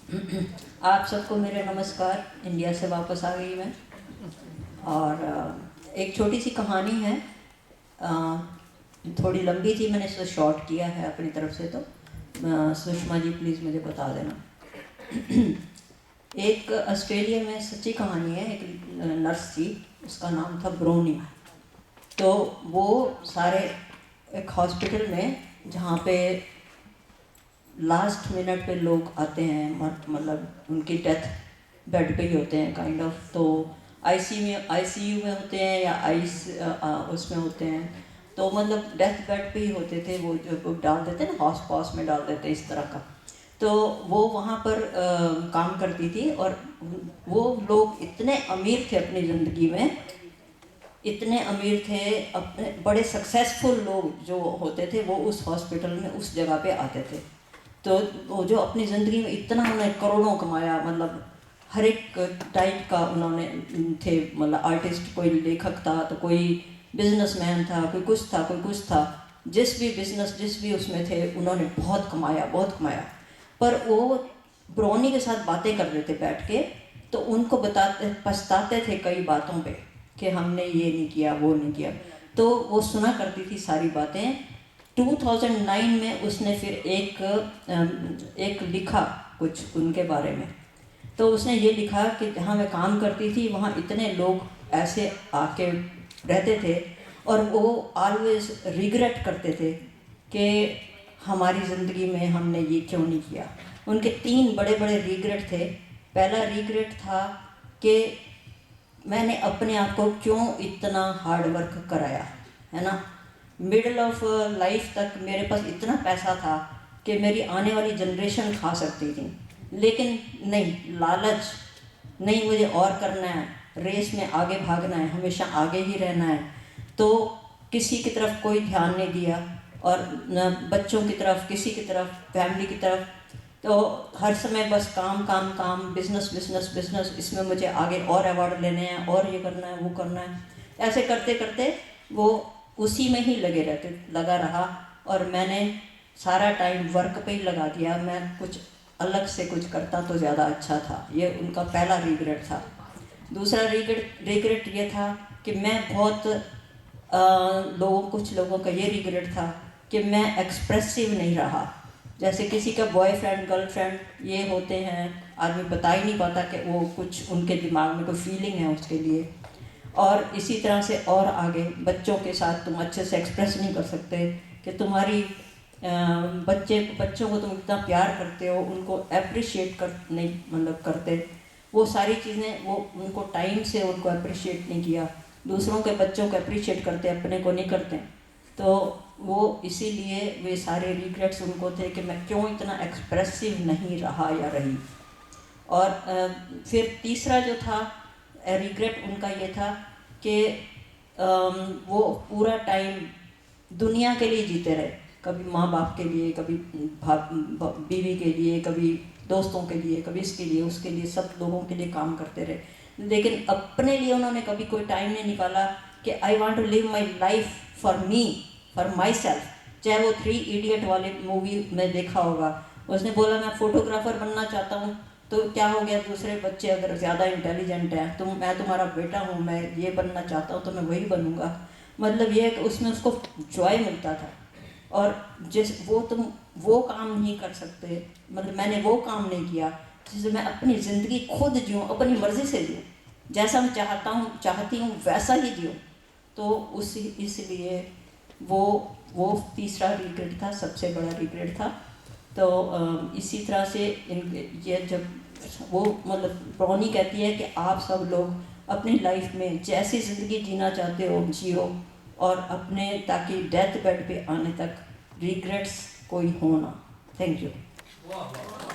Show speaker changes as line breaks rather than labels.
آپ سب کو میرے نمسکار. انڈیا سے واپس آ گئی میں، اور ایک چھوٹی سی کہانی ہے. تھوڑی لمبی تھی، میں نے اسے شارٹ کیا ہے اپنی طرف سے. تو سشما جی پلیز مجھے بتا دینا. ایک آسٹریلیا میں سچی کہانی ہے. ایک نرس تھی، اس کا نام تھا برونی. تو وہ سارے ایک ہاسپٹل میں جہاں پہ لاسٹ منٹ پہ لوگ آتے ہیں، مطلب ان کی ڈیتھ بیڈ پہ ہی ہوتے ہیں کائنڈ آف. تو آئی سی یو میں ہوتے ہیں یا اس میں ہوتے ہیں. تو مطلب ڈیتھ بیڈ پہ ہی ہوتے تھے. وہ جو ڈال دیتے ہیں نا، ہاس پاس میں ڈال دیتے اس طرح کا. تو وہ وہاں پر کام کرتی تھی. اور وہ لوگ اتنے امیر تھے اپنی زندگی میں، اتنے امیر تھے. اپنے بڑے سکسیزفل لوگ جو ہوتے تھے وہ اس ہاسپٹل میں اس جگہ پہ آتے تھے. تو وہ جو اپنی زندگی میں اتنا انہوں نے کروڑوں کمایا، مطلب ہر ایک ٹائپ کا انہوں نے تھے. مطلب آرٹسٹ، کوئی لیکھک تھا، تو کوئی بزنس مین تھا، کوئی کچھ تھا، کوئی کچھ تھا. جس بھی بزنس، جس بھی اس میں تھے، انہوں نے بہت کمایا، بہت کمایا. پر وہ برونی کے ساتھ باتیں کر رہے تھے بیٹھ کے. تو ان کو پچھتاتے تھے کئی باتوں پہ کہ ہم نے یہ نہیں کیا، وہ نہیں کیا. تو وہ سنا کرتی تھی ساری باتیں. 2009 میں اس نے پھر ایک لکھا کچھ ان کے بارے میں. تو اس نے یہ لکھا کہ جہاں میں کام کرتی تھی وہاں اتنے لوگ ایسے آ کے رہتے تھے، اور وہ آلویز ریگریٹ کرتے تھے کہ ہماری زندگی میں ہم نے یہ کیوں نہیں کیا. ان کے 3 بڑے بڑے ریگریٹ تھے. پہلا ریگریٹ تھا کہ میں نے اپنے آپ کو کیوں اتنا ہارڈ ورک کرایا، ہے نا. مڈل آف لائف تک میرے پاس اتنا پیسہ تھا کہ میری آنے والی جنریشن کھا سکتی تھی، لیکن نہیں، لالچ نہیں، مجھے اور کرنا ہے، ریس میں آگے بھاگنا ہے، ہمیشہ آگے ہی رہنا ہے. تو کسی کی طرف کوئی دھیان نہیں دیا، اور نہ بچوں کی طرف، کسی کی طرف، فیملی کی طرف. تو ہر سمے بس کام کام کام، بزنس بزنس بزنس، اس میں مجھے آگے اور ایوارڈ لینے ہیں، اور یہ کرنا ہے، وہ کرنا ہے. ایسے کرتے کرتے وہ اسی میں ہی لگا رہا. اور میں نے سارا ٹائم ورک پہ ہی لگا دیا. میں کچھ الگ سے کچھ کرتا تو زیادہ اچھا تھا. یہ ان کا پہلا ریگریٹ تھا. دوسرا ریگریٹ یہ تھا کہ میں بہت کچھ لوگوں کا یہ ریگریٹ تھا کہ میں ایکسپریسو نہیں رہا. جیسے کسی کا بوائے فرینڈ، گرل فرینڈ یہ ہوتے ہیں، آدمی بتا ہی نہیں پاتا کہ وہ کچھ ان کے دماغ میں کوئی فیلنگ ہے اس کے لیے. اور اسی طرح سے اور آگے بچوں کے ساتھ تم اچھے سے ایکسپریس نہیں کر سکتے کہ تمہاری بچوں کو تم اتنا پیار کرتے ہو، ان کو اپریشیٹ نہیں مطلب کرتے. وہ ساری چیزیں وہ ان کو ٹائم سے ان کو اپریشیٹ نہیں کیا. دوسروں کے بچوں کو اپریشیٹ کرتے، اپنے کو نہیں کرتے. تو وہ اسی لیے وہ سارے ریگریٹس ان کو تھے کہ میں کیوں اتنا ایکسپریسو نہیں رہا یا رہی. اور پھر تیسرا جو تھا ریگریٹ ان کا یہ تھا کہ وہ پورا ٹائم دنیا کے لیے جیتے رہے. کبھی ماں باپ کے لیے، کبھی بیوی کے لیے، کبھی دوستوں کے لیے، کبھی اس کے لیے، اس کے لیے، سب لوگوں کے لیے کام کرتے رہے. لیکن اپنے لیے انہوں نے کبھی کوئی ٹائم نہیں نکالا کہ I want to live my life for me, for my self وہ 3 ایڈیٹ والے مووی میں دیکھا ہوگا، اس نے بولا میں فوٹوگرافر بننا چاہتا ہوں. تو کیا ہو گیا، دوسرے بچے اگر زیادہ انٹیلیجنٹ ہیں، میں تمہارا بیٹا ہوں، میں یہ بننا چاہتا ہوں تو میں وہی بنوں گا. مطلب یہ ہے کہ اس میں اس کو جوائے ملتا تھا. اور تم وہ کام نہیں کر سکتے، مطلب میں نے وہ کام نہیں کیا جس سے میں اپنی زندگی خود جیوں، اپنی مرضی سے جیوں، جیسا میں چاہتی ہوں ویسا ہی جیوں. تو اس لیے وہ تیسرا ریگریٹ تھا، سب سے بڑا ریگریٹ تھا. تو اسی طرح سے یہ جب وہ مطلب برونی کہتی ہے کہ آپ سب لوگ اپنی لائف میں جیسی زندگی جینا چاہتے ہو جیو، اور اپنے تاکہ ڈیتھ بیڈ پہ آنے تک ریگریٹس کوئی ہونا. Thank you.